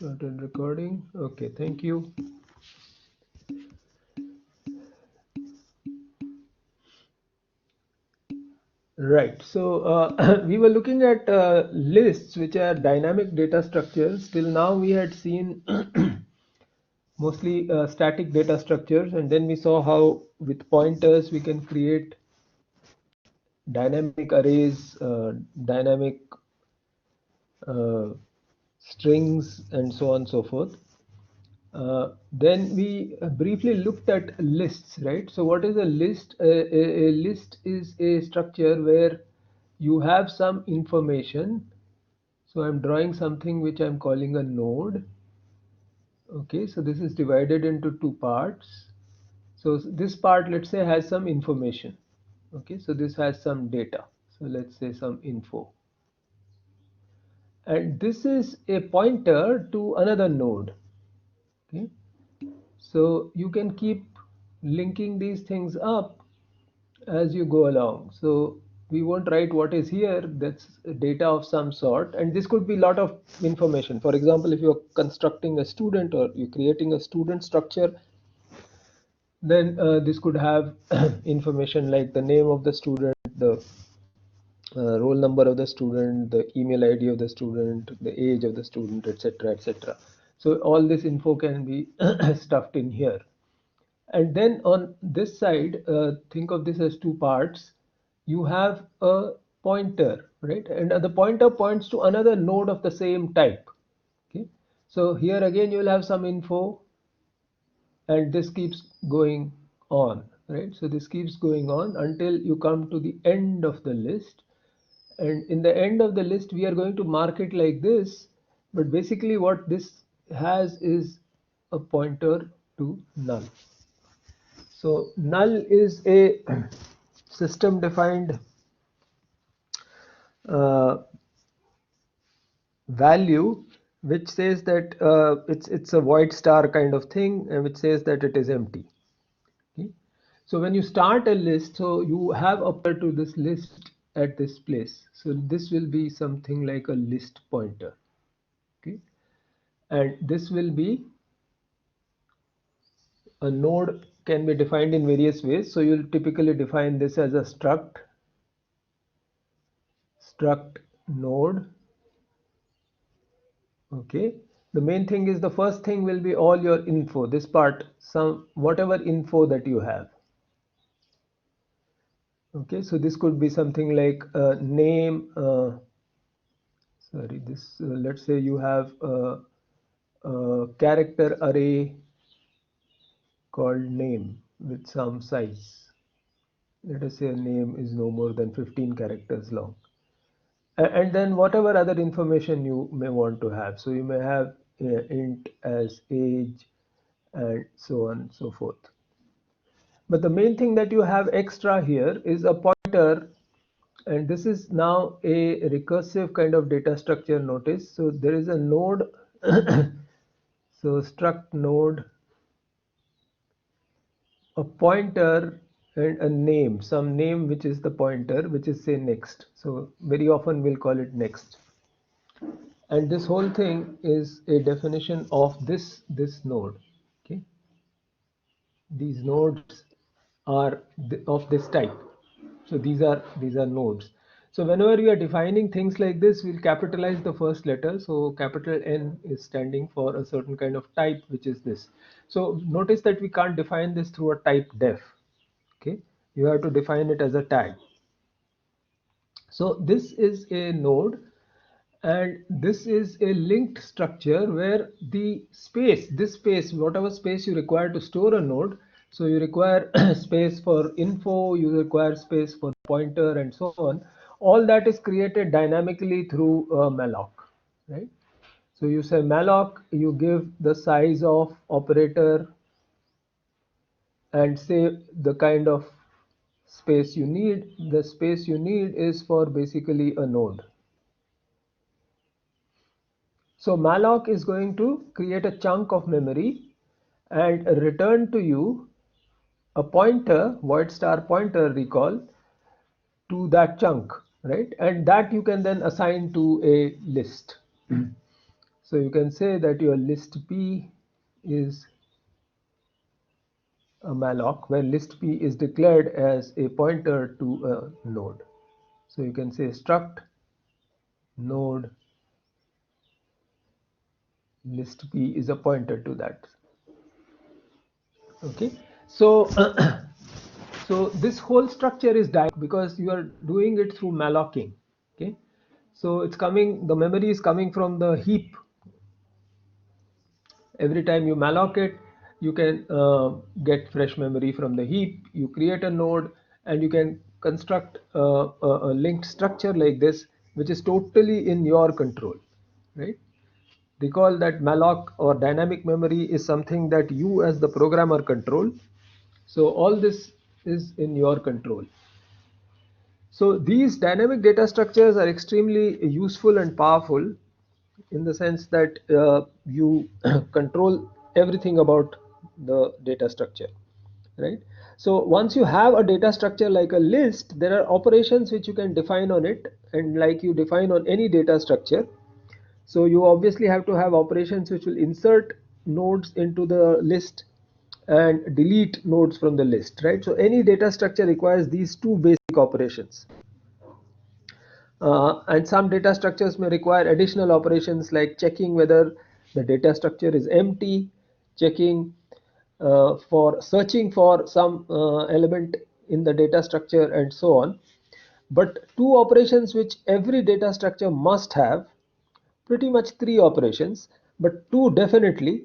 Started recording. Okay, thank you. Right. So we were looking at lists, which are dynamic data structures. Till now, we had seen mostly static data structures, and then we saw how with pointers we can create dynamic arrays, dynamic uh, strings, and so on and so forth. Then we briefly looked at lists, right? So what is a list? A list is a structure where you have some information. So I'm drawing something which I'm calling a node. Okay, so this is divided into two parts. So this part, let's say, has some information. Okay, so this has some data. So let's say some info. And this is a pointer to another node. Okay, so you can keep linking these things up as you go along. So we won't write what is here, that's data of some sort, and this could be a lot of information. For example, if you're constructing a student or you're creating a student structure, then this could have information like the name of the student, the roll number of the student, the email ID of the student, the age of the student, etc., etc. So all this info can be stuffed in here. And then on this side, think of this as two parts. You have a pointer, right? And the pointer points to another node of the same type. Okay. So here again, you will have some info, and this keeps going on, right? So this keeps going on until you come to the end of the list. And in the end of the list, we are going to mark it like this. But basically, what this has is a pointer to null. So null is a system defined uh, value which says that it's a void star kind of thing, and which says that it is empty. Okay? So when you start a list, so you have a pointer to this list at this place. So this will be something like a list pointer. Okay, and this will be a node, can be defined in various ways. So you'll typically define this as a struct node. Okay, the main thing is the first thing will be all your info, this part, some whatever info that you have. Okay, so this could be something like name, sorry, this let's say you have a character array called name with some size. Let us say a name is no more than 15 characters long. And then whatever other information you may want to have. So you may have int as age and so on and so forth. But the main thing that you have extra here is a pointer, and this is now a recursive kind of data structure. Notice, so there is a node, so struct node, a pointer, and a name, some name which is the pointer, which is say next. So very often we'll call it next. And this whole thing is a definition of this node. Okay, these nodes are of this type. So these are nodes. So whenever we are defining things like this, we'll capitalize the first letter. So capital N is standing for a certain kind of type, which is this. So notice that we can't define this through a type def. Okay, you have to define it as a tag. So this is a node, and this is a linked structure where the space, this space, whatever space you require to store a node, so you require space for info, you require space for pointer, and so on, all that is created dynamically through malloc, right? So you say malloc, you give the size of operator and say the kind of space you need. The space you need is for basically a node. So malloc is going to create a chunk of memory and return to you a pointer, void star pointer, recall, to that chunk, right? And that you can then assign to a list. So you can say that your list P is a malloc where list P is declared as a pointer to a node. So you can say struct node list P is a pointer to that. Okay, so so this whole structure is dynamic because you are doing it through mallocing. Okay, so it's coming, the memory is coming from the heap. Every time you malloc it, you can get fresh memory from the heap. You create a node and you can construct a linked structure like this, which is totally in your control, right? Recall that malloc or dynamic memory is something that you as the programmer control. So all this is in your control. So these dynamic data structures are extremely useful and powerful in the sense that you control everything about the data structure, right? So once you have a data structure like a list, there are operations which you can define on it, and like you define on any data structure. So you obviously have to have operations which will insert nodes into the list and delete nodes from the list, right? So any data structure requires these two basic operations. And some data structures may require additional operations like checking whether the data structure is empty, checking for searching for some element in the data structure, and so on. But two operations which every data structure must have, pretty much three operations, but two definitely,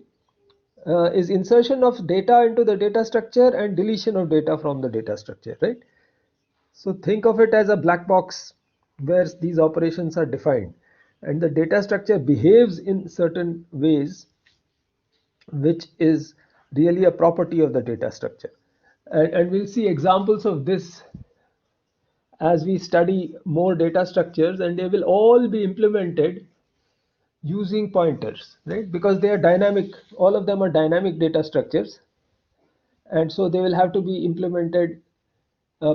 is insertion of data into the data structure and deletion of data from the data structure, right? So think of it as a black box where these operations are defined, and the data structure behaves in certain ways which is really a property of the data structure. And we'll see examples of this as we study more data structures, and they will all be implemented using pointers, right? Because they are dynamic, all of them are dynamic data structures, and so they will have to be implemented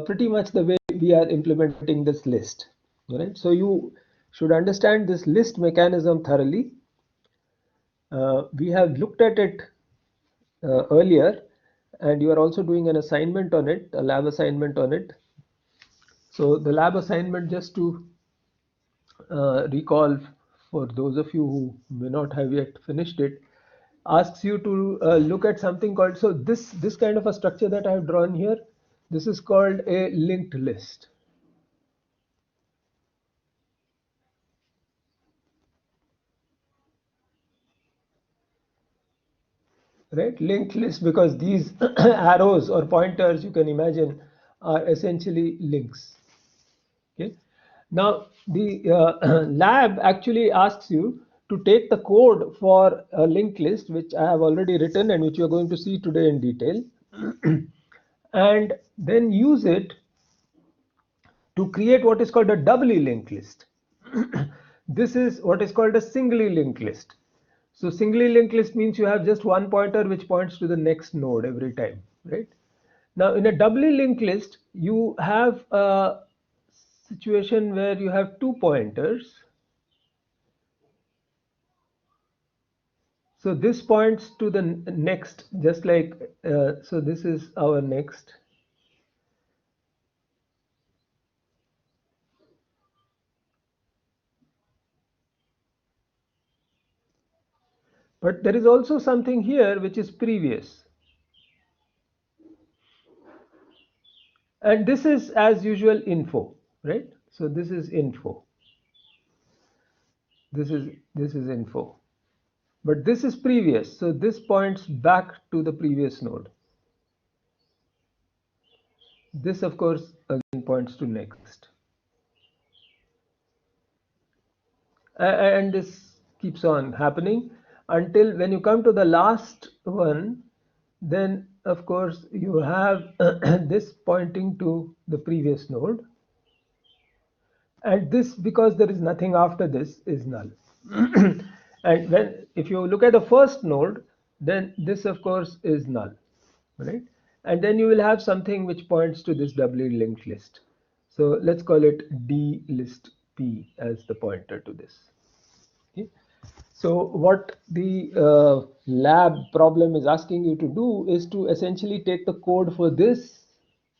pretty much the way we are implementing this list, right? So you should understand this list mechanism thoroughly. We have looked at it earlier, and you are also doing an assignment on it, a lab assignment on it. So the lab assignment, just to recall for those of you who may not have yet finished it, asks you to look at something called, so this kind of a structure that I have drawn here, this is called a linked list. Right, linked list, because these arrows or pointers, you can imagine, are essentially links. Okay, now the lab actually asks you to take the code for a linked list, which I have already written and which you are going to see today in detail, and then use it to create what is called a doubly linked list. This is what is called a singly linked list. So singly linked list means you have just one pointer which points to the next node every time, right? Now in a doubly linked list, you have a situation where you have two pointers. So this points to the next, just like, so this is our next. But there is also something here which is previous. And this is as usual info, right? So this is info. This is info. But this is previous, so this points back to the previous node. This of course again points to next. And this keeps on happening until when you come to the last one, then of course you have this pointing to the previous node, and this, because there is nothing after this, is null. And when, if you look at the first node, then this of course is null, right? And then you will have something which points to this doubly linked list. So let's call it d list p as the pointer to this. Okay. So what the lab problem is asking you to do is to essentially take the code for this,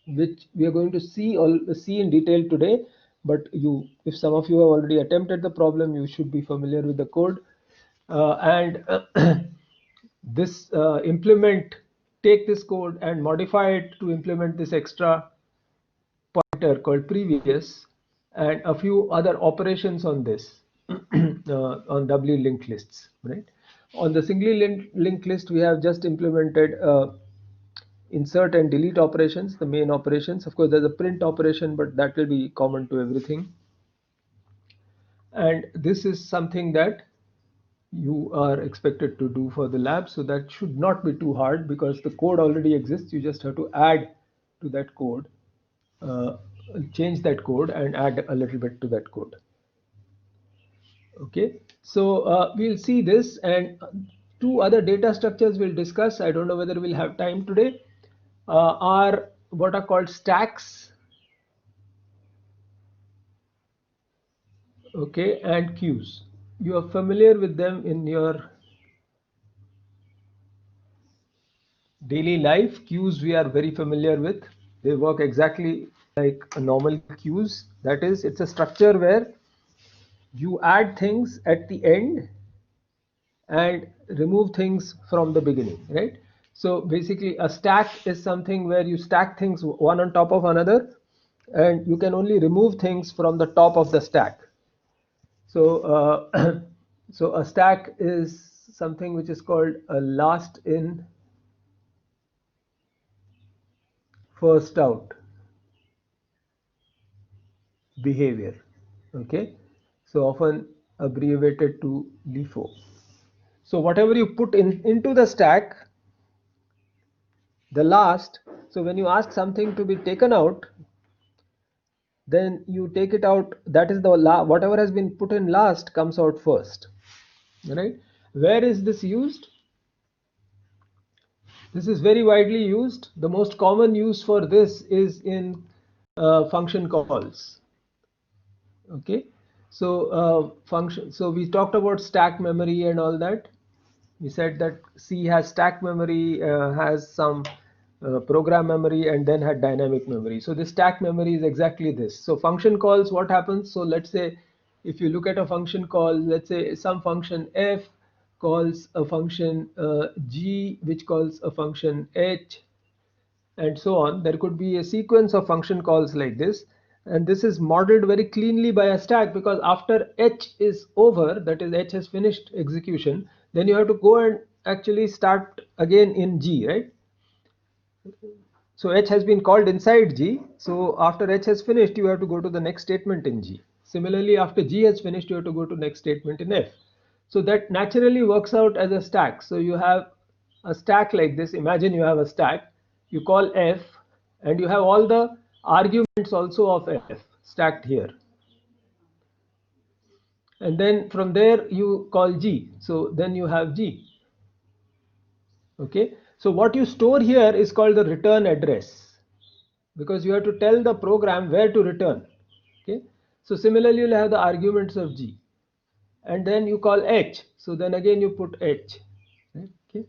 which we are going to see in detail today. But if some of you have already attempted the problem, you should be familiar with the code. And this take this code and modify it to implement this extra pointer called previous and a few other operations on this on doubly linked lists, right? On the singly linked list, we have just implemented insert and delete operations, the main operations. Of course, there's a print operation, but that will be common to everything. And this is something that you are expected to do for the lab, so that should not be too hard because the code already exists. You just have to add to that code, uh, change that code and add a little bit to that code. Okay, so we'll see this, and two other data structures we'll discuss. I don't know whether we'll have time today. Are what are called stacks, okay, and queues. You are familiar with them in your daily life. Queues we are very familiar with. They work exactly like a normal queues. That is, it's a structure where you add things at the end and remove things from the beginning, right? So basically a stack is something where you stack things one on top of another and you can only remove things from the top of the stack. So so a stack is something which is called a last in first out behavior, okay, so often abbreviated to LIFO. So whatever you put into the stack, the last, so when you ask something to be taken out, then you take it out, that is the whatever has been put in last comes out first, right? Where is this used? This is very widely used. The most common use for this is in function calls. Okay, so so we talked about stack memory and all that. We said that C has stack memory, has some program memory, and then had dynamic memory. So this stack memory is exactly this. So function calls, what happens? So let's say if you look at a function call, let's say some function f calls a function g, which calls a function h, and so on. There could be a sequence of function calls like this, and this is modeled very cleanly by a stack, because after h is over, that is h has finished execution, then you have to go and actually start again in G, right? So h has been called inside G, so after h has finished, you have to go to the next statement in G. Similarly, after G has finished, you have to go to next statement in F. So that naturally works out as a stack. So you have a stack like this. Imagine you have a stack, you call F, and you have all the arguments also of F stacked here. And then from there you call G. So then you have G. Okay. So what you store here is called the return address, because you have to tell the program where to return. Okay. So similarly, you'll have the arguments of G, and then you call H. So then again you put H. Okay,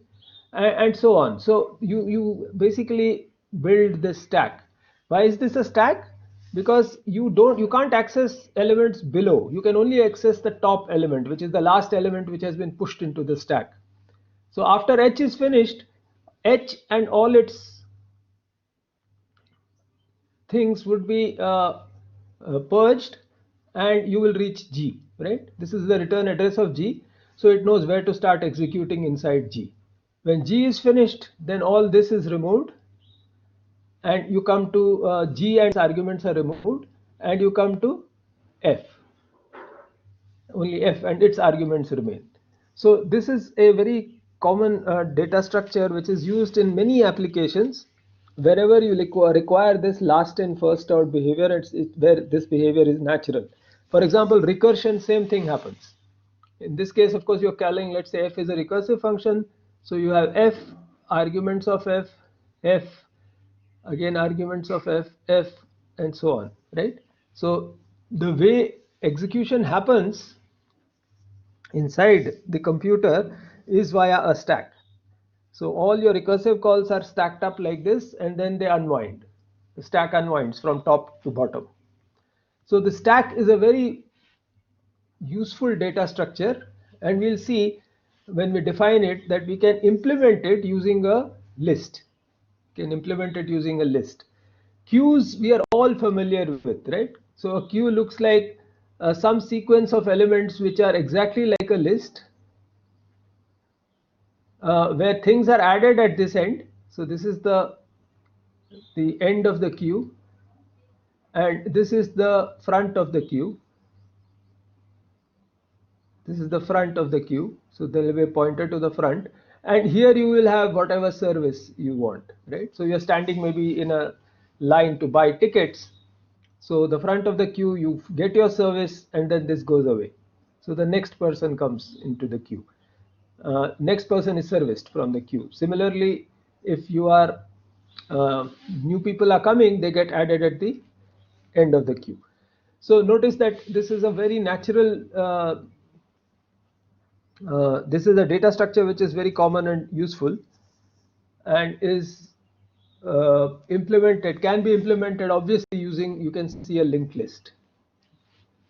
and so on. So you basically build this stack. Why is this a stack? Because you can't access elements below. You can only access the top element, which is the last element which has been pushed into the stack. So after H is finished, H and all its things would be purged, and you will reach G, right? This is the return address of G, so it knows where to start executing inside G. When G is finished, then all this is removed, and you come to G and its arguments are removed, and you come to F. Only F and its arguments remain. So this is a very common data structure which is used in many applications. Wherever you require this last in first out behavior, it's where this behavior is natural. For example, recursion, same thing happens. In this case, of course, you're calling, let's say f is a recursive function, so you have f, arguments of f, f, again arguments of f, f, and so on, right? So the way execution happens inside the computer is via a stack. So all your recursive calls are stacked up like this, and then they unwind. The stack unwinds from top to bottom. So the stack is a very useful data structure, and we'll see when we define it that we can implement it using a list. Can implement it using a list. Queues we are all familiar with, right? So a queue looks like some sequence of elements which are exactly like a list, where things are added at this end. So this is the end of the queue, and this is the front of the queue. This is the front of the queue. So there will be a pointer to the front, and here you will have whatever service you want, right? So you're standing maybe in a line to buy tickets. So the front of the queue, you get your service, and then this goes away. So the next person comes into the queue. Next person is serviced from the queue. Similarly, if you are new people are coming, they get added at the end of the queue. So notice that this is a very natural this is a data structure which is very common and useful, and is can be implemented obviously using, you can see, a linked list.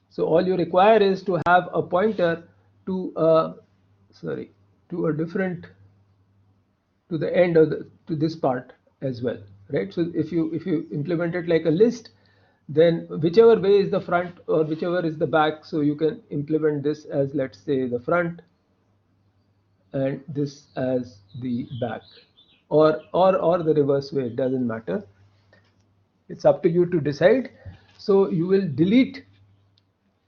So all you require is to have a pointer to sorry, to a different, to the end of to this part as well, right? So if you implement it like a list, then whichever way is the front or whichever is the back, so you can implement this as, let's say, the front, and this as the back, or the reverse way. It doesn't matter, it's up to you to decide. So you will delete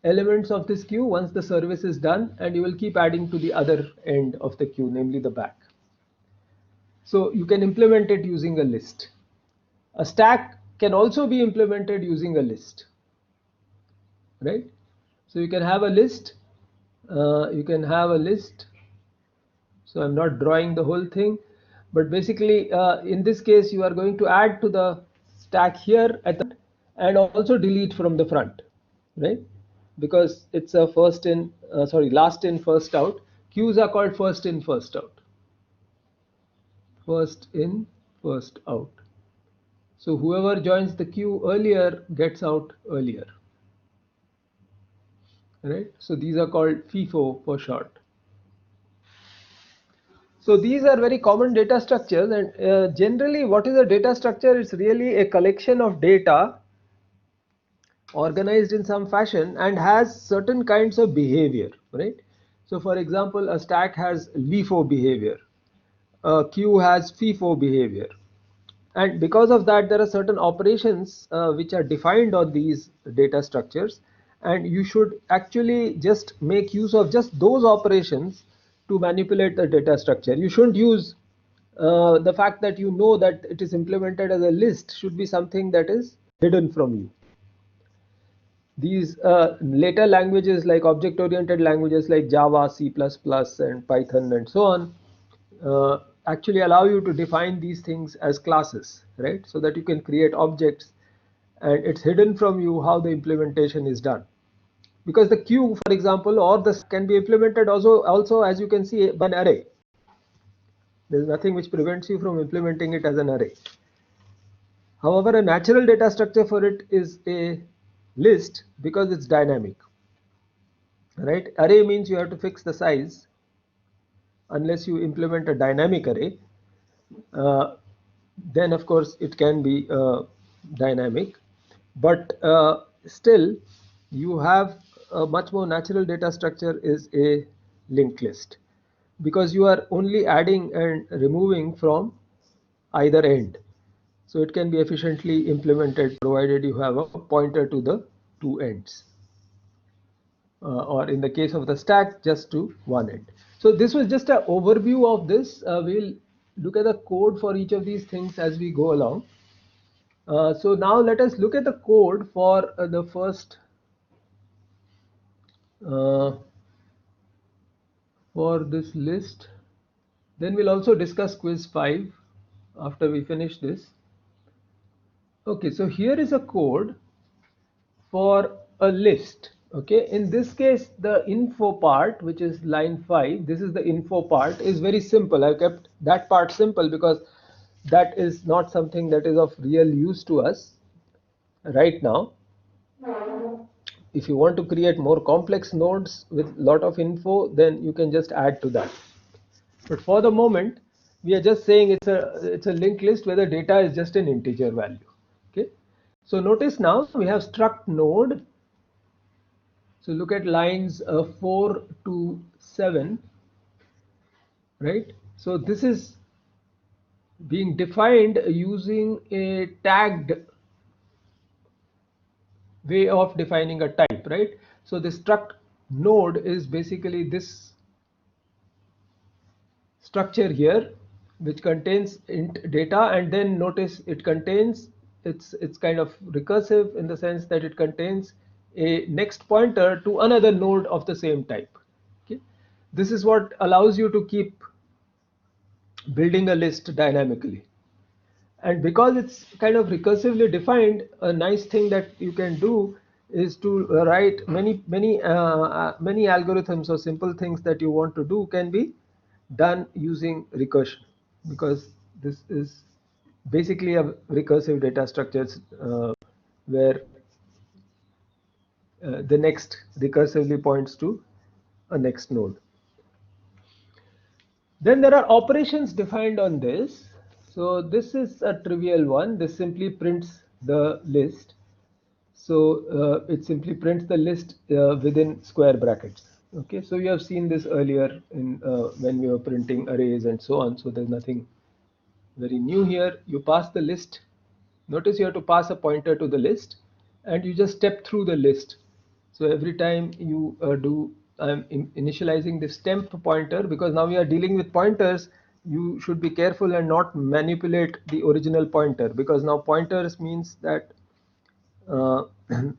elements of this queue once the service is done, and you will keep adding to the other end of the queue, namely the back. So you can implement it using a list. A stack can also be implemented using a list, right? So you can have a list. So I'm not drawing the whole thing, but basically in this case you are going to add to the stack here at the, and also delete from the front, right? Because it's a last in first out. Queues are called first in first out. First in first out. So whoever joins the queue earlier gets out earlier, right? So these are called FIFO for short. So these are very common data structures, and generally what is a data structure? It's really a collection of data organized in some fashion and has certain kinds of behavior, right? So for example, a stack has LIFO behavior, a queue has FIFO behavior, and because of that there are certain operations which are defined on these data structures, and you should actually just make use of just those operations to manipulate the data structure. You shouldn't use the fact that you know that it is implemented as a list should be something that is hidden from you. These later languages, like object oriented languages like Java, C++, and Python and so on, actually allow you to define these things as classes, right? So that you can create objects, and it's hidden from you how the implementation is done. Because the queue, for example, or this can be implemented also, as you can see, by an array. There is nothing which prevents you from implementing it as an array. However, a natural data structure for it is a list because it's dynamic, right? Array means you have to fix the size unless you implement a dynamic array. Uh, then of course it can be dynamic, but still you have a much more natural data structure is a linked list, because you are only adding and removing from either end. So it can be efficiently implemented provided you have a pointer to the two ends, or in the case of the stack, just to one end. So this was just an overview of this. We'll look at the code for each of these things as we go along. So now let us look at the code for the first uh, for this list. Then we'll also discuss quiz 5 after we finish this. Okay, so here is a code for a list. Okay, in this case, the info part, which is line 5, this is the info part, is very simple. I've kept that part simple because that is not something that is of real use to us right now. If you want to create more complex nodes with lot of info, then you can just add to that. But for the moment, we are just saying it's a linked list where the data is just an integer value. Okay. So notice now we have struct node. So look at lines 4 to 7, right? So this is being defined using a tagged way of defining a type, right? So the struct node is basically this structure here, which contains int data, and then notice it contains, it's kind of recursive in the sense that it contains a next pointer to another node of the same type. Okay, this is what allows you to keep building a list dynamically. And because it's kind of recursively defined, a nice thing that you can do is to write many algorithms or simple things that you want to do can be done using recursion, because this is basically a recursive data structures where the next recursively points to a next node. Then there are operations defined on this. So this is a trivial one. This simply prints the list. So it simply prints the list within square brackets. Okay, so you have seen this earlier in when we were printing arrays and so on. So there's nothing very new here. You pass the list. Notice you have to pass a pointer to the list, and you just step through the list. So every time you I'm initializing this temp pointer, because now we are dealing with pointers. You should be careful and not manipulate the original pointer, because now pointers means that uh,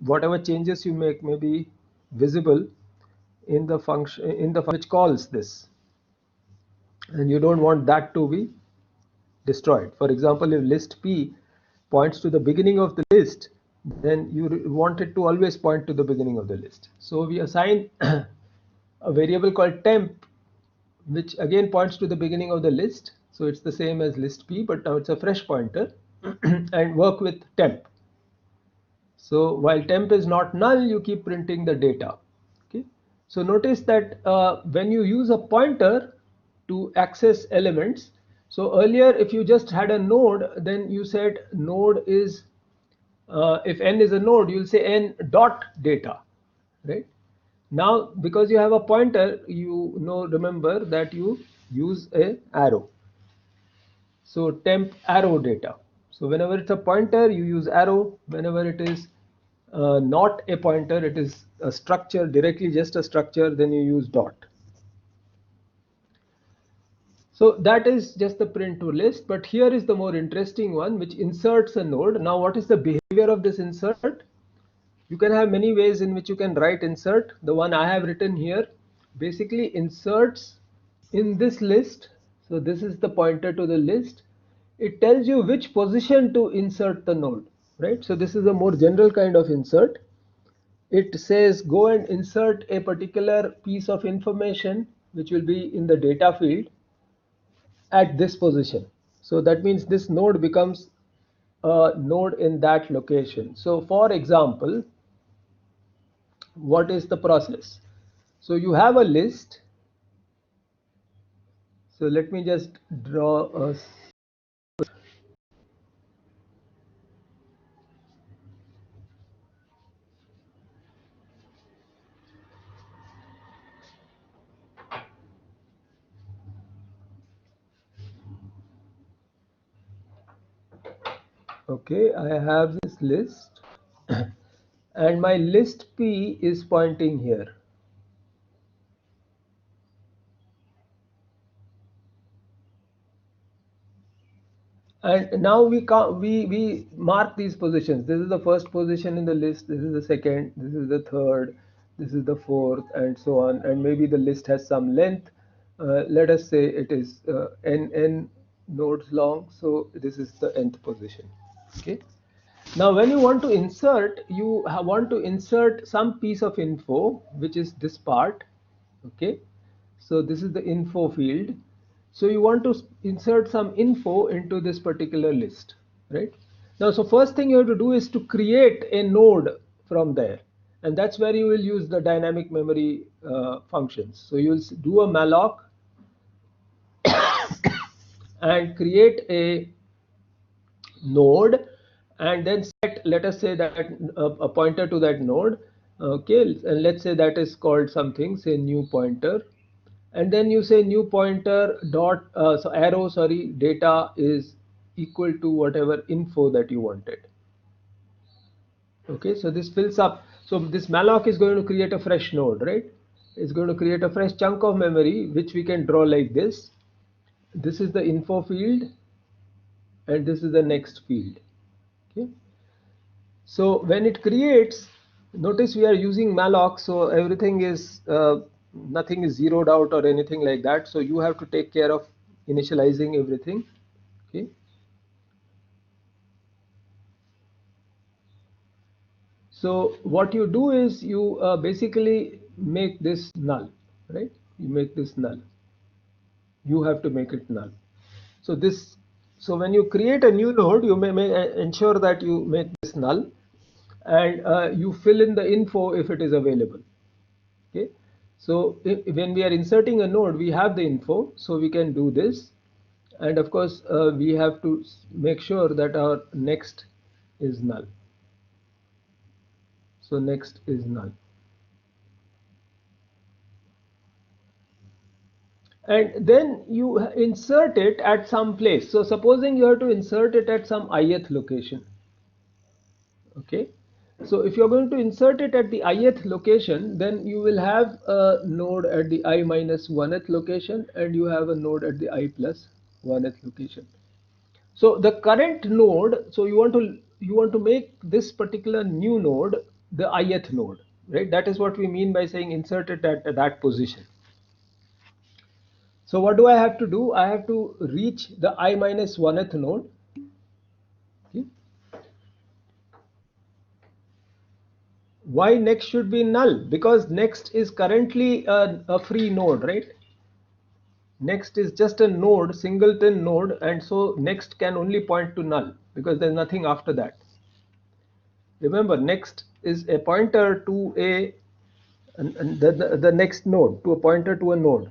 whatever changes you make may be visible in the function which calls this, and you don't want that to be destroyed. For example, if list p points to the beginning of the list, then you want it to always point to the beginning of the list. So we assign a variable called temp, which again points to the beginning of the list. So it's the same as list p, but now it's a fresh pointer and work with temp. So while temp is not null, you keep printing the data. Okay. So notice that when you use a pointer to access elements, so earlier if you just had a node, then you said node is, if n is a node, you'll say n dot data, right? Now because you have a pointer, you know, remember that you use a arrow. So temp arrow data. So whenever it's a pointer, you use arrow. Whenever it is not a pointer, it is a structure, directly just a structure, then you use dot. So that is just the print to list, but here is the more interesting one, which inserts a node. Now what is the behavior of this insert? You can have many ways in which you can write insert. The one I have written here basically inserts in this list. So this is the pointer to the list. It tells you which position to insert the node, right? So this is a more general kind of insert. It says go and insert a particular piece of information which will be in the data field at this position. So that means this node becomes a node in that location. So for example, what is the process? So you have a list. So let me just draw a, okay, I have this list and my list P is pointing here. And now we mark these positions. This is the first position in the list, this is the second, this is the third, this is the fourth, and so on. And maybe the list has some length. Let us say it is n nodes long, so this is the nth position. Okay. Now when you want to insert, you want to insert some piece of info, which is this part. Okay, so this is the info field. So you want to insert some info into this particular list, right? Now, so first thing you have to do is to create a node from there, and that's where you will use the dynamic memory functions. So you'll do a malloc and create a node, and then set, let us say that a pointer to that node. Okay, and let's say that is called something, say new pointer, and then you say new pointer dot so arrow, sorry, data is equal to whatever info that you wanted. Okay, so this fills up. So this malloc is going to create a fresh node, right? It's going to create a fresh chunk of memory, which we can draw like this. This is the info field, and this is the next field. Okay, so when it creates, notice we are using malloc, so everything is nothing is zeroed out or anything like that. So you have to take care of initializing everything. Okay, so what you do is you basically make this null, right? You make this null. You have to make it null. So this, so when you create a new node, you may ensure that you make this null, and you fill in the info if it is available. Okay, so when we are inserting a node, we have the info, so we can do this, and of course we have to make sure that our next is null. So next is null, and then you insert it at some place. So supposing you have to insert it at some ith location. Okay, so if you're going to insert it at the ith location, then you will have a node at the I minus 1th location, and you have a node at the I plus 1th location. So the current node, so you want to make this particular new node the ith node, right? That is what we mean by saying insert it at that position. So what do I have to do? I have to reach the I minus 1th node. Okay. Why next should be null? Because next is currently a free node, right? Next is just a node, singleton node, and so next can only point to null because there's nothing after that. Remember, next is a pointer to a and the next node, to a pointer to a node,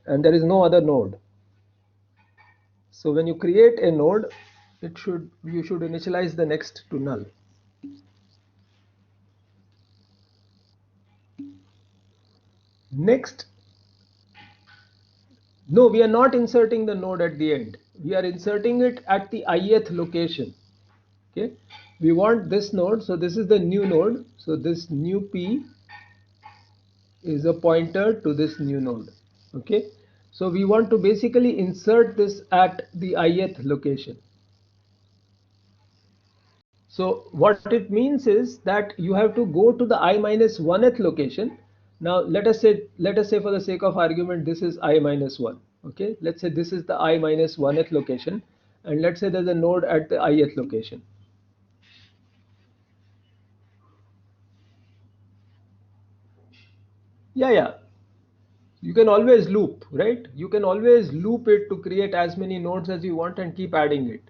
and there is no other node. So when you create a node, you should initialize the next to null. Next, no, we are not inserting the node at the end. We are inserting it at the ith location. Okay, we want this node, so this is the new node. So this new p is a pointer to this new node. Okay, so we want to basically insert this at the ith location. So what it means is that you have to go to the I minus 1th location. Now let us say for the sake of argument, this is I minus 1. Okay, let's say this is the I minus 1th location, and let's say there's a node at the ith location. Yeah, you can always loop, right? You can always loop it to create as many nodes as you want and keep adding it.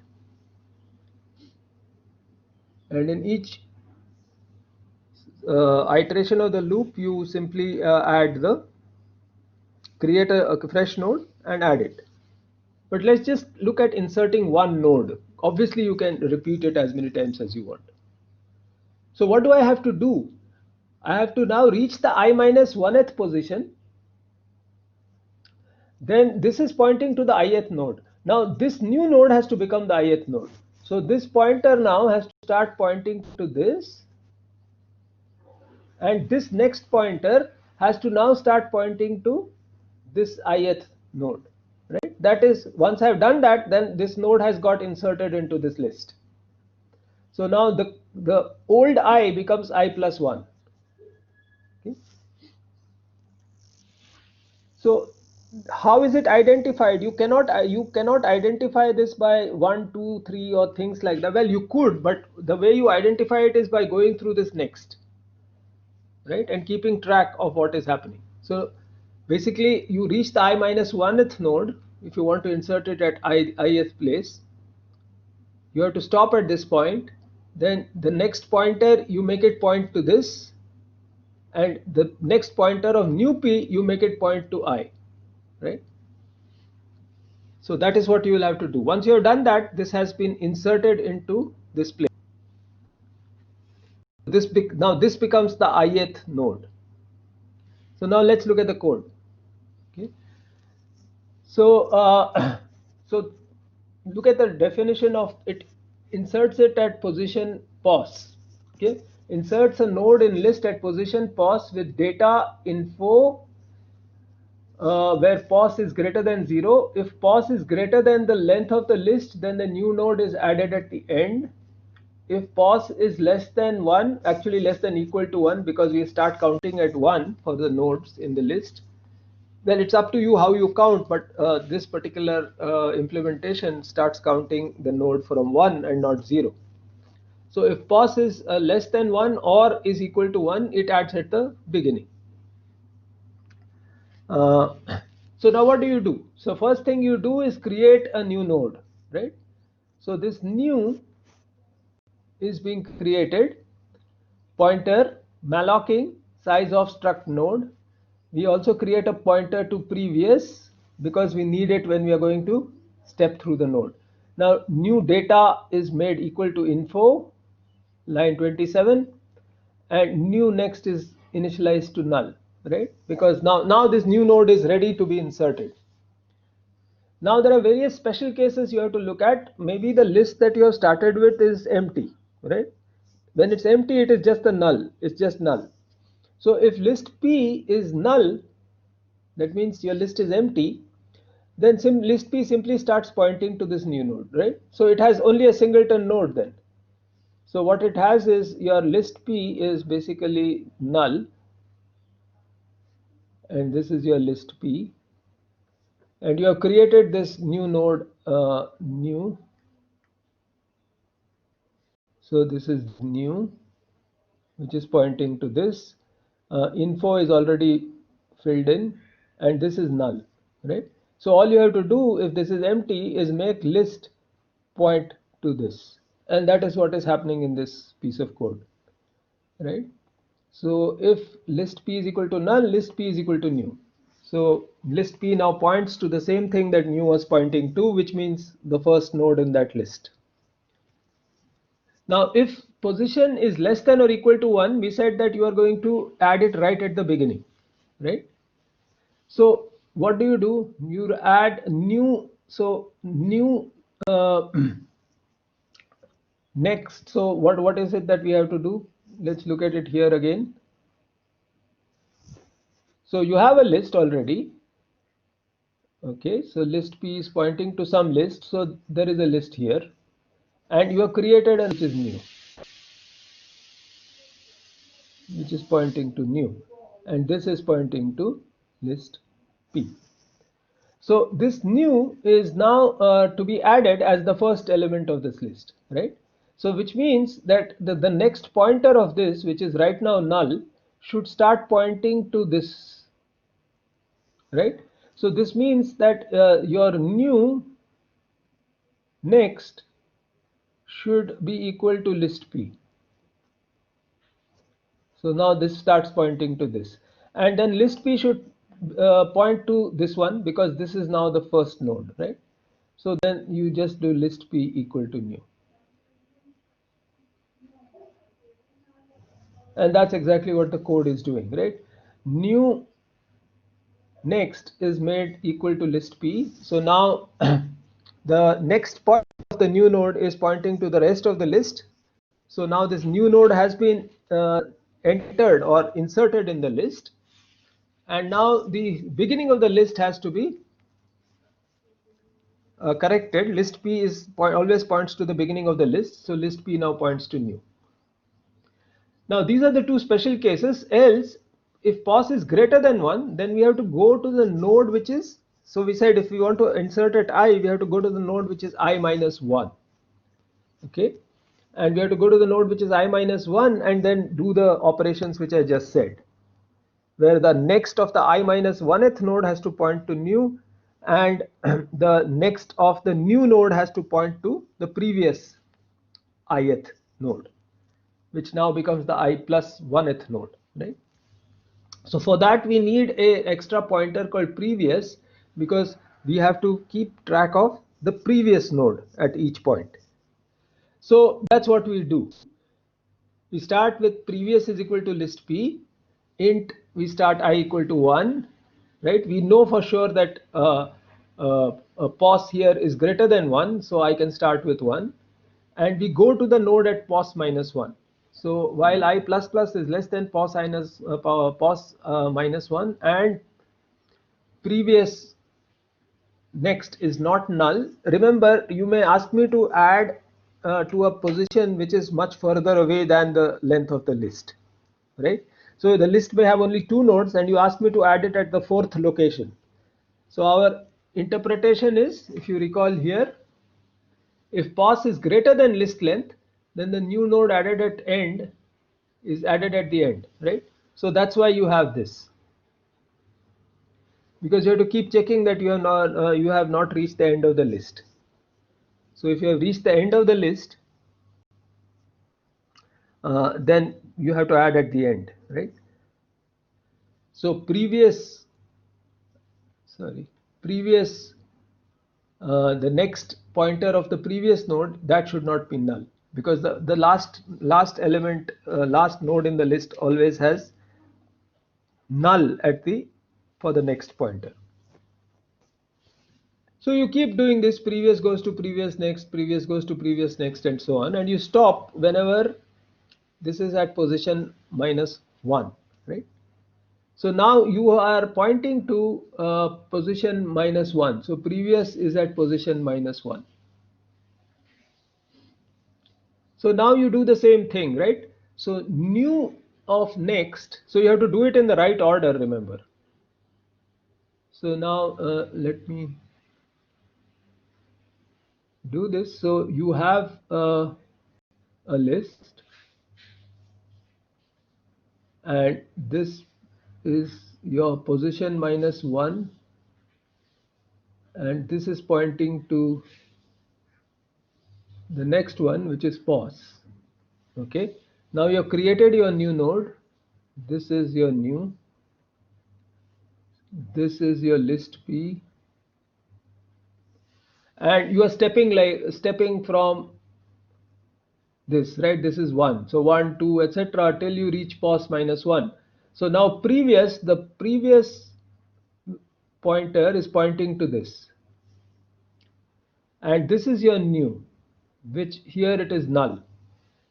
And in each iteration of the loop, you simply create a fresh node and add it. But let's just look at inserting one node. Obviously, you can repeat it as many times as you want. So what do I have to do? I have to now reach the I minus 1th position. Then this is pointing to the ith node. Now this new node has to become the ith node. So this pointer now has to start pointing to this. And this next pointer has to now start pointing to this ith node, right? That is, once I've done that, then this node has got inserted into this list. So now the old I becomes I plus 1. Okay. So how is it identified? You cannot identify this by 1, 2, 3 or things like that. Well, you could, but the way you identify it is by going through this next, right, and keeping track of what is happening. So basically, you reach the I minus 1th node. If you want to insert it at ith place, you have to stop at this point. Then the next pointer, you make it point to this, and the next pointer of new p, you make it point to I, right? So that is what you will have to do. Once you have done that, this has been inserted into this place. Now this becomes the ith node. So now let's look at the code. Okay. So so look at the definition of it. Inserts it at position pos. Okay. Inserts a node in list at position pos with data info where pos is greater than 0. If pos is greater than the length of the list, then the new node is added at the end. If pos is less than 1, actually less than equal to 1, because we start counting at 1 for the nodes in the list, then it's up to you how you count, but this particular implementation starts counting the node from 1 and not 0. So if pos is less than 1 or is equal to 1, it adds at the beginning. So now what do you do? So first thing you do is create a new node, right? So this new is being created, pointer mallocing size of struct node. We also create a pointer to previous because we need it when we are going to step through the node. Now new data is made equal to info, line 27, and new next is initialized to null, right? Because now this new node is ready to be inserted. Now there are various special cases you have to look at. Maybe the list that you have started with is empty, right? When it's empty, it is just a null. It's just null. So if list P is null, that means your list is empty, then list P simply starts pointing to this new node, right? So it has only a singleton node then. So what it has is your list P is basically null, and this is your list P, and you have created this new node new. So this is new, which is pointing to this. Info is already filled in, and this is null, right? So all you have to do if this is empty is make list point to this, and that is what is happening in this piece of code, right? So if list P is equal to null, list P is equal to new. So list P now points to the same thing that new was pointing to, which means the first node in that list. Now if position is less than or equal to 1, we said that you are going to add it right at the beginning, right? So what do? You add new, so new next. So what is it that we have to do? Let's look at it here again. So you have a list already. Okay, so list P is pointing to some list. So there is a list here, and you have created a which is new, which is pointing to new, and this is pointing to list P. So this new is now to be added as the first element of this list, right? So which means that the next pointer of this, which is right now null, should start pointing to this, right? So this means that your new next should be equal to list P. So now this starts pointing to this, and then list P should point to this one because this is now the first node, right? So then you just do list P equal to new, and that's exactly what the code is doing, right? New next is made equal to list P. So now the next point of the new node is pointing to the rest of the list. So now this new node has been entered or inserted in the list, and now the beginning of the list has to be corrected. List P is always points to the beginning of the list, so list P now points to new. Now these are the two special cases. Else if pos is greater than 1, then we have to go to the node which is So we said if we want to insert at I, we have to go to the node which is I minus 1. Okay, and we have to go to the node which is I minus 1 and then do the operations which I just said, where the next of the I minus 1th node has to point to new, and the next of the new node has to point to the previous ith node, which now becomes the I plus 1th node, right? So for that we need a extra pointer called previous, because we have to keep track of the previous node at each point. So that's what we do. We start with previous is equal to list p, int we start I equal to 1, right? We know for sure that pos here is greater than 1, so I can start with 1, and we go to the node at pos minus 1. So while I plus plus is less than pos minus 1 and previous next is not null, remember you may ask me to add to a position which is much further away than the length of the list, right? So the list may have only 2 nodes and you ask me to add it at the 4th location. So our interpretation is, if you recall here, if pos is greater than list length, then the new node added at end is added at the end, right? So that's why you have this, because you have to keep checking that you have not reached the end of the list. So if you have reached the end of the list, then you have to add at the end, right? So previous the next pointer of the previous node, that should not be null, because the last element, last node in the list always has null at the for the next pointer. So you keep doing this, previous goes to previous next, previous goes to previous next, and so on, and you stop whenever this is at position minus 1, right? So now you are pointing to position minus 1. So previous is at position minus 1. So now you do the same thing, right? So new of next, so you have to do it in the right order, remember. So now let me do this. So you have a list, and this is your position minus 1, and this is pointing to the next one, which is pos. Okay, now you have created your new node. This is your new, this is your list p, and you are stepping from this, right? This is 1, so 1 2 etc till you reach pos minus 1. So now the previous pointer is pointing to this, and this is your new, which here it is null.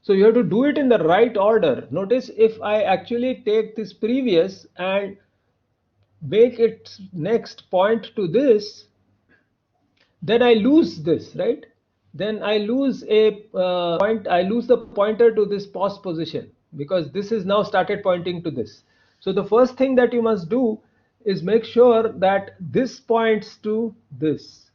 So you have to do it in the right order. Notice if I actually take this previous and make its next point to this, then I lose this, right? Then I lose I lose the pointer to this pos position, because this is now started pointing to this. So the first thing that you must do is make sure that this points to this,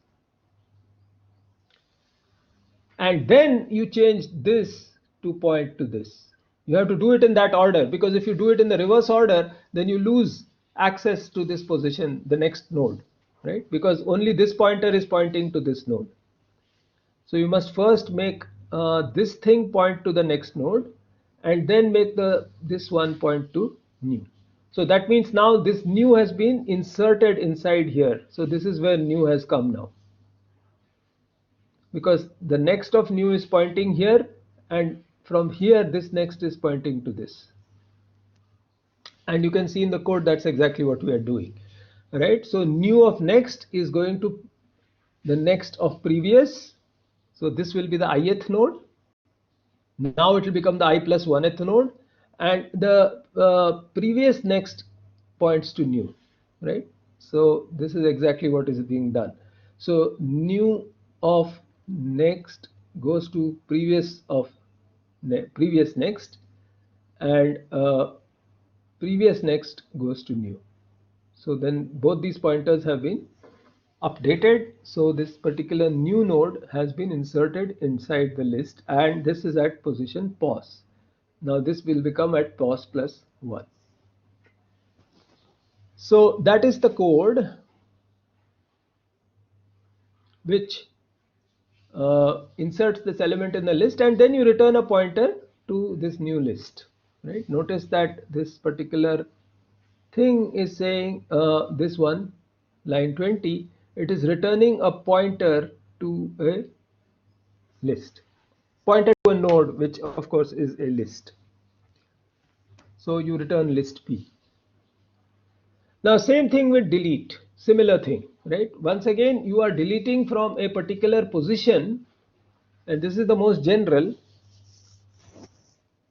and then you change this to point to this. You have to do it in that order, because if you do it in the reverse order, then you lose access to this position, the next node, right? Because only this pointer is pointing to this node. So you must first make this thing point to the next node, and then make this one point to new. So that means now this new has been inserted inside here. So this is where new has come now, because the next of new is pointing here, and from here this next is pointing to this. And you can see in the code that's exactly what we are doing, right? So new of next is going to the next of previous. So this will be the ith node. Now it will become the I plus 1th node, and the previous next points to new, right? So this is exactly what is being done. So new of next goes to previous of previous next, and previous next goes to new. So then both these pointers have been updated. So this particular new node has been inserted inside the list, and this is at position pos. Now this will become at pos plus 1. So that is the code which inserts this element in the list, and then you return a pointer to this new list, right? Notice that this particular thing is saying this one, line 20, it is returning a pointer to a list, pointer to a node, which of course is a list. So you return list P. Now same thing with delete, similar thing, right? Once again, you are deleting from a particular position, and this is the most general.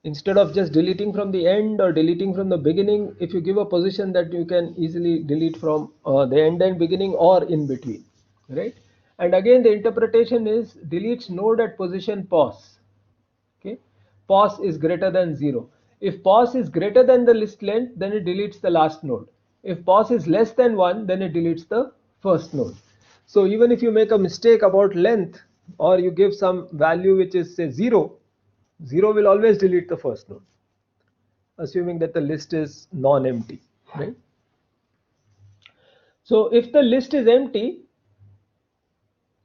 Instead of just deleting from the end or deleting from the beginning, if you give a position that you can easily delete from the end and beginning or in between, right? And again, the interpretation is deletes node at position pos. Okay, pos is greater than 0. If pos is greater than the list length, then it deletes the last node. If pos is less than 1, then it deletes the first node. So even if you make a mistake about length, or you give some value which is say 0, 0 will always delete the first node, assuming that the list is non-empty, right? So if the list is empty,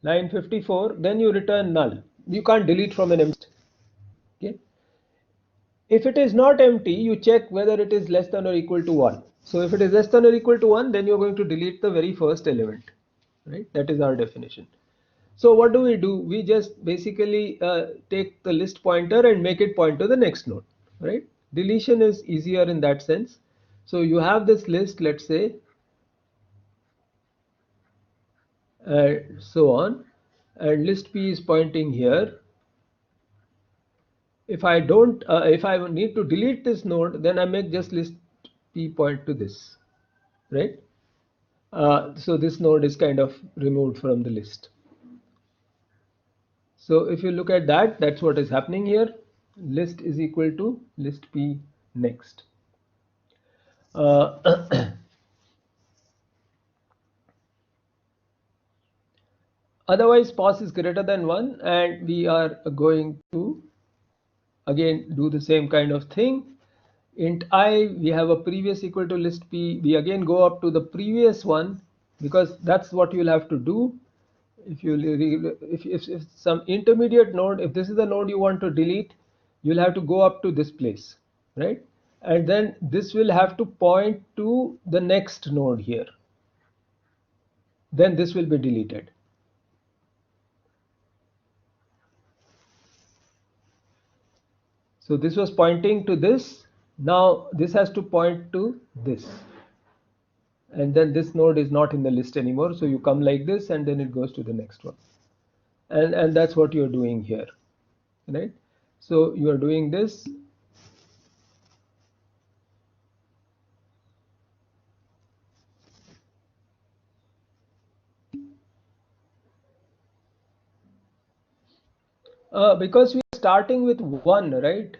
line 54, then you return null. You can't delete from an empty list. Okay. If it is not empty, you check whether it is less than or equal to 1. So if it is less than or equal to 1, then you're going to delete the very first element, right? That is our definition. So what do? We just basically take the list pointer and make it point to the next node, right? Deletion is easier in that sense. So you have this list, let's say, so on, and list P is pointing here. If I don't, if I need to delete this node, then I make just list P point to this, right? So this node is kind of removed from the list. So if you look at that, that's what is happening here. List is equal to list P next. Otherwise, pos is greater than 1, and we are going to again do the same kind of thing. Int I, we have a previous equal to list P. We again go up to the previous one, because that's what you'll have to do. If you if some intermediate node, if this is the node you want to delete, you'll have to go up to this place, right? And then this will have to point to the next node here. Then this will be deleted. So this was pointing to this. Now this has to point to this. And then this node is not in the list anymore. So you come like this, and then it goes to the next one. And that's what you're doing here, right? So you are doing this. Because we are starting with 1, right?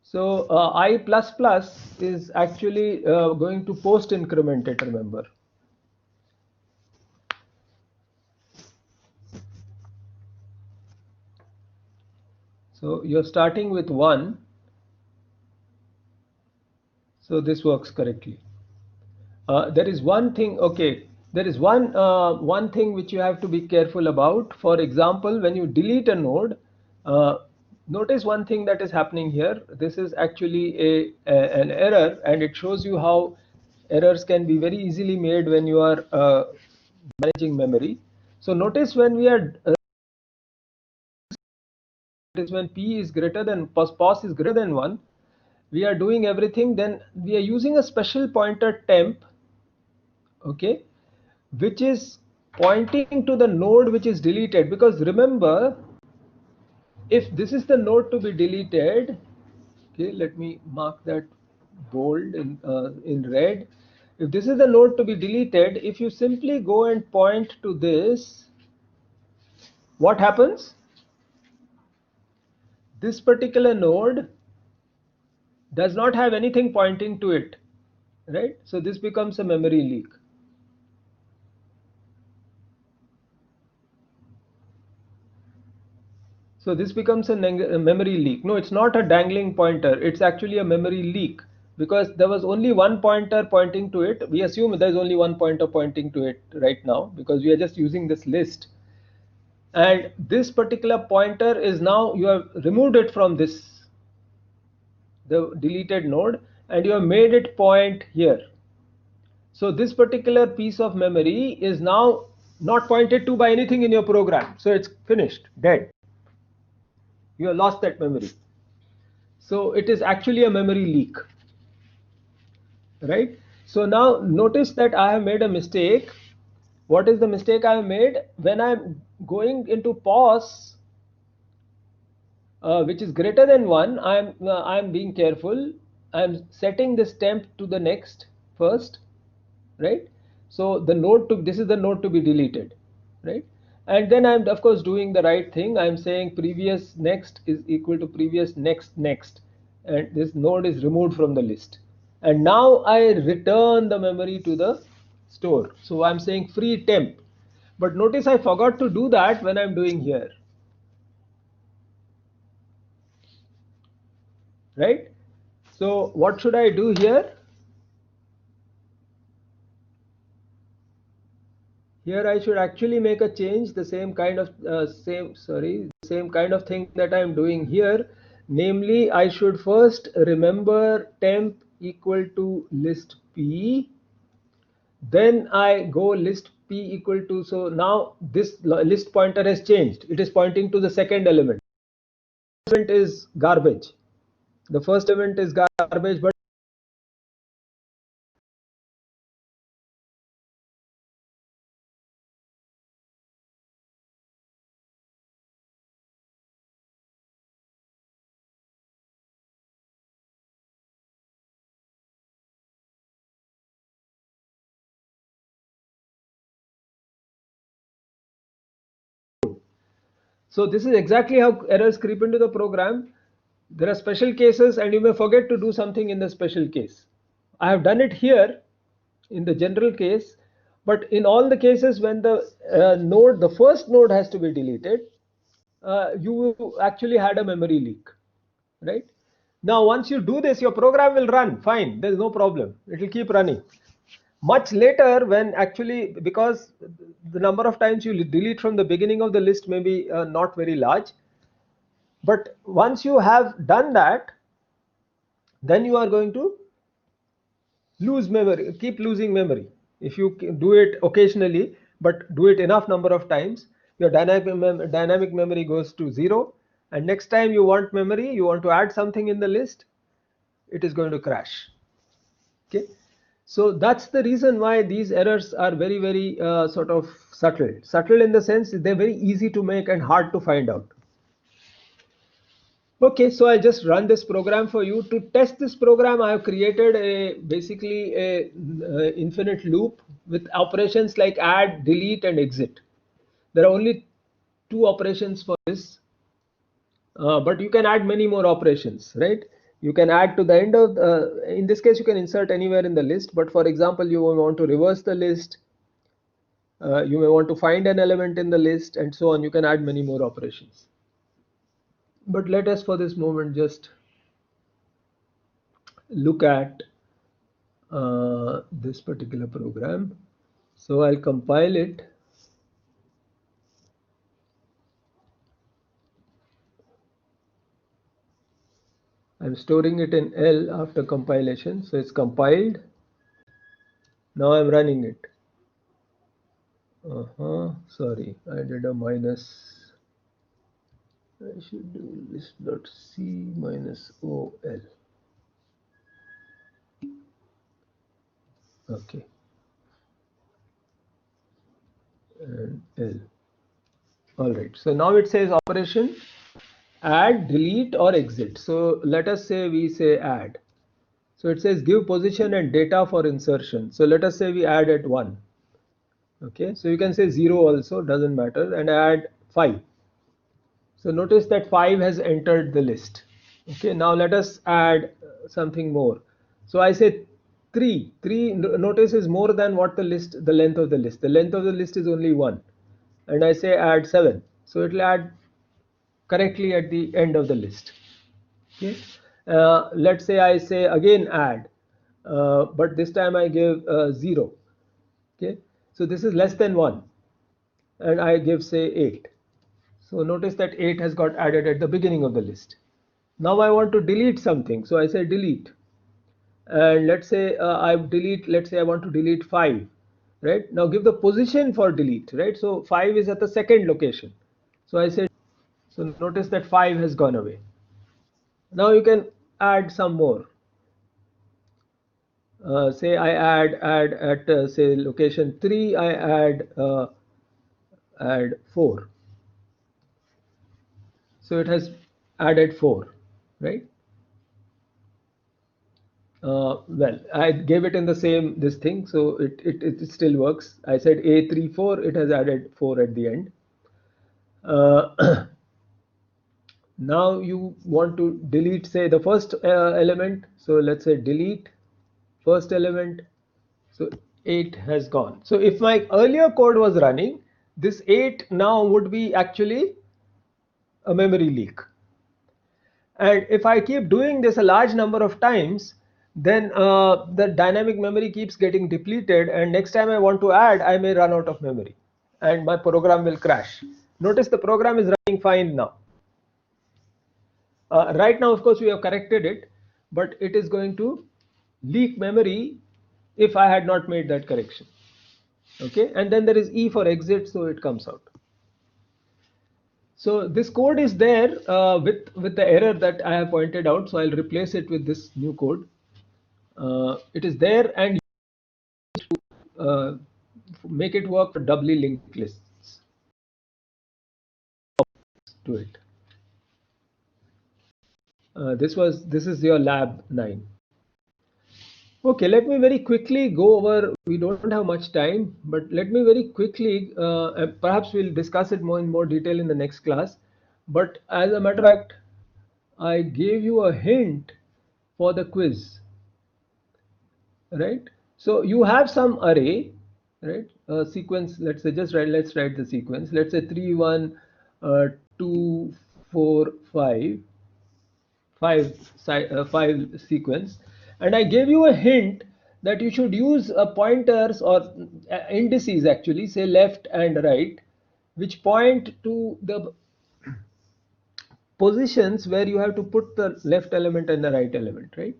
So I plus plus is actually going to post increment it, remember. So you're starting with 1. So this works correctly. There is one thing, okay. There is one thing which you have to be careful about. For example, when you delete a node, notice one thing that is happening here. This is actually an error, and it shows you how errors can be very easily made when you are managing memory. So notice when we are it is when P is greater than pos is greater than 1, we are doing everything. Then we are using a special pointer temp, okay, which is pointing to the node which is deleted. Because remember, if this is the node to be deleted, okay, let me mark that bold in red. If this is the node to be deleted, if you simply go and point to this, what happens? This particular node does not have anything pointing to it, right? So this becomes a memory leak. So this becomes a memory leak. No, it's not a dangling pointer. It's actually a memory leak because there was only one pointer pointing to it. We assume there's only one pointer pointing to it right now because we are just using this list. And this particular pointer is now, you have removed it from this, the deleted node, and you have made it point here. So this particular piece of memory is now not pointed to by anything in your program. So it's finished, dead. You have lost that memory. So it is actually a memory leak, right? So now notice that I have made a mistake. What is the mistake I have made? When I'm going into pause, which is greater than 1, I'm being careful. I'm setting this temp to the next first, right? So the node to, this is the node to be deleted, right? And then I'm of course doing the right thing. I'm saying previous next is equal to previous next next, and this node is removed from the list. And now I return the memory to the store. So I'm saying free temp. But notice I forgot to do that when I'm doing here, right? So what should I do here? Here I should actually make a change, the same kind of same kind of thing that I'm doing here. Namely, I should first remember temp equal to list p. Then I go list p equal to, so now this list pointer has changed. It is pointing to the second element. The element is garbage. The first element is garbage, but so this is exactly how errors creep into the program. There are special cases and you may forget to do something in the special case. I have done it here in the general case, but in all the cases when the node, the first node has to be deleted, you actually had a memory leak, right? Now once you do this, your program will run fine. There's no problem. It will keep running. Much later, when actually, because the number of times you delete from the beginning of the list may be not very large, but once you have done that, then you are going to lose memory, keep losing memory. If you do it occasionally, but do it enough number of times, your dynamic memory goes to 0, and next time you want memory, you want to add something in the list, it is going to crash. Okay, so that's the reason why these errors are very sort of subtle in the sense they're very easy to make and hard to find out. Okay, so I'll just run this program for you. To test this program, I have created a basically a infinite loop with operations like add, delete, and exit. There are only 2 operations for this, but you can add many more operations, right? You can add to the end of, in this case, you can insert anywhere in the list. But for example, you want to reverse the list, you may want to find an element in the list, and so on. You can add many more operations. But let us, for this moment, just look at this particular program. So I'll compile it. I'm storing it in L after compilation. So it's compiled. Now I'm running it. Sorry, I did a minus. I should do list.c minus ol. Okay. And L. All right. So now it says operation add, delete, or exit. So let us say we say add. So it says give position and data for insertion. So let us say we add at 1. Okay, so you can say 0 also, doesn't matter, and add 5. So notice that 5 has entered the list. Okay, now let us add something more. So I say 3. 3 notice is more than what the list, the length of the list. The length of the list is only 1. And I say add 7. So it will add correctly at the end of the list. Okay. Let's say I say again add, but this time I give 0. Okay, so this is less than 1, and I give say 8. So notice that 8 has got added at the beginning of the list. Now I want to delete something, so I say delete, and let's say let's say I want to delete 5. Right, now give the position for delete. Right, so 5 is at the second location, so I say, so notice that 5 has gone away. Now you can add some more. Say I add at say location 3, I add 4. So it has added 4, right? Well, I gave it in the same this thing, so it still works. I said A34, it has added 4 at the end. Now you want to delete, say, the first element. So let's say delete first element. So 8 has gone. So if my earlier code was running, this 8 now would be actually a memory leak. And if I keep doing this a large number of times, then the dynamic memory keeps getting depleted, and next time I want to add, I may run out of memory and my program will crash. Notice the program is running fine now. Right now, of course, we have corrected it, but it is going to leak memory if I had not made that correction. Okay, and then there is E for exit, so it comes out. So this code is there with the error that I have pointed out. So I'll replace it with this new code. It is there, and uh, make it work for doubly linked lists to it. This is your lab 9. Okay, let me very quickly go over. We don't have much time, but let me very quickly. Perhaps we'll discuss it more in more detail in the next class. But as a matter of fact, I gave you a hint for the quiz, right? So you have some array, right? Sequence. Let's write the sequence. Let's say 3 1 2 4 5 5 sequence, and I gave you a hint that you should use pointers or indices, actually, say left and right, which point to the positions where you have to put the left element and the right element, right?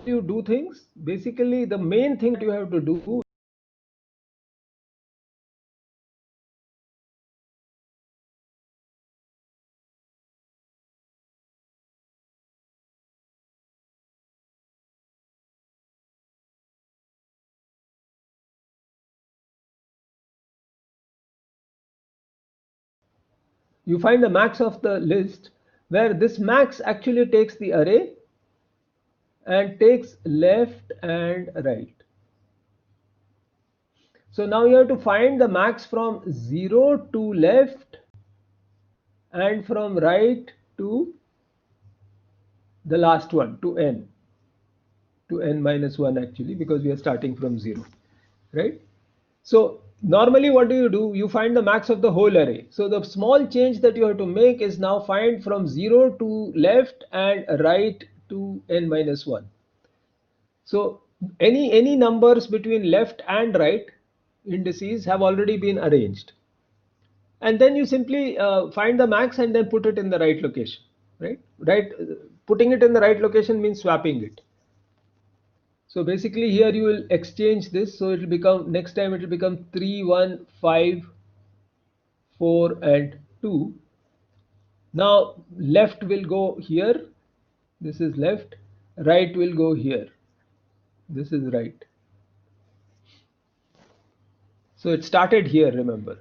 You do things, basically the main thing that you have to do, you find the max of the list, where this max actually takes the array and takes left and right. So now you have to find the max from 0 to left and from right to the last one, to n minus 1, actually, because we are starting from 0, right? So normally what do? You find the max of the whole array. So the small change that you have to make is now find from 0 to left and right to n minus 1. So any numbers between left and right indices have already been arranged, and then you simply find the max and then put it in the right location, right. Putting it in the right location means swapping it. So basically here you will exchange this, so it will become, next time it will become 3 1 5 4 and 2. Now left will go here, this is left, right will go here, this is right. So it started here, remember.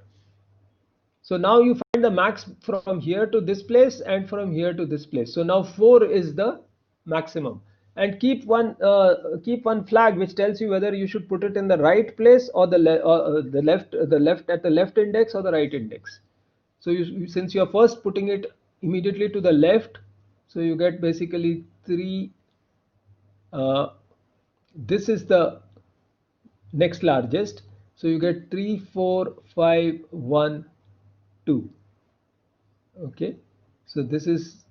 So now you find the max from here to this place and from here to this place. So now 4 is the maximum. And keep one flag which tells you whether you should put it in the right place or the left at the left index or the right index. So since you are first putting it immediately to the left, so you get basically 3. This is the next largest. So you get 3 4 5 1 2. Okay, so this is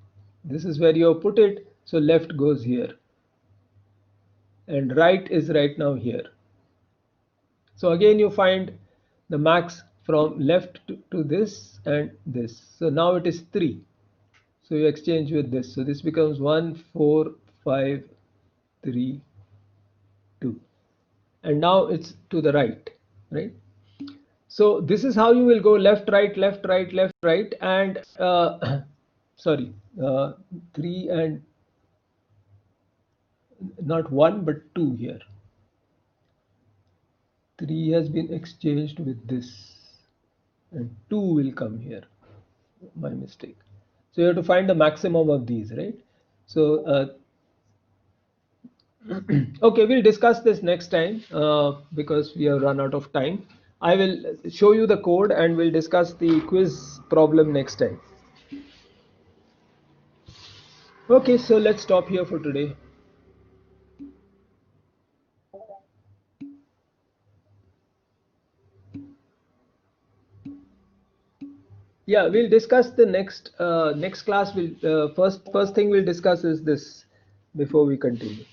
where you put it. So left goes here and right is right now here. So again you find the max from left to this and this. So now it is 3. So you exchange with this. So this becomes 1, 4, 5, 3, 2. And now it's to the right, right? So this is how you will go left, right, left, right, left, right, and sorry, 3 and not 1 but 2 here. 3 has been exchanged with this and 2 will come here. My mistake. So you have to find the maximum of these, right? So okay, we'll discuss this next time because we have run out of time. I will show you the code and we'll discuss the quiz problem next time. Okay, so let's stop here for today. Yeah, we'll discuss the next class. Will first thing we'll discuss is this before we continue.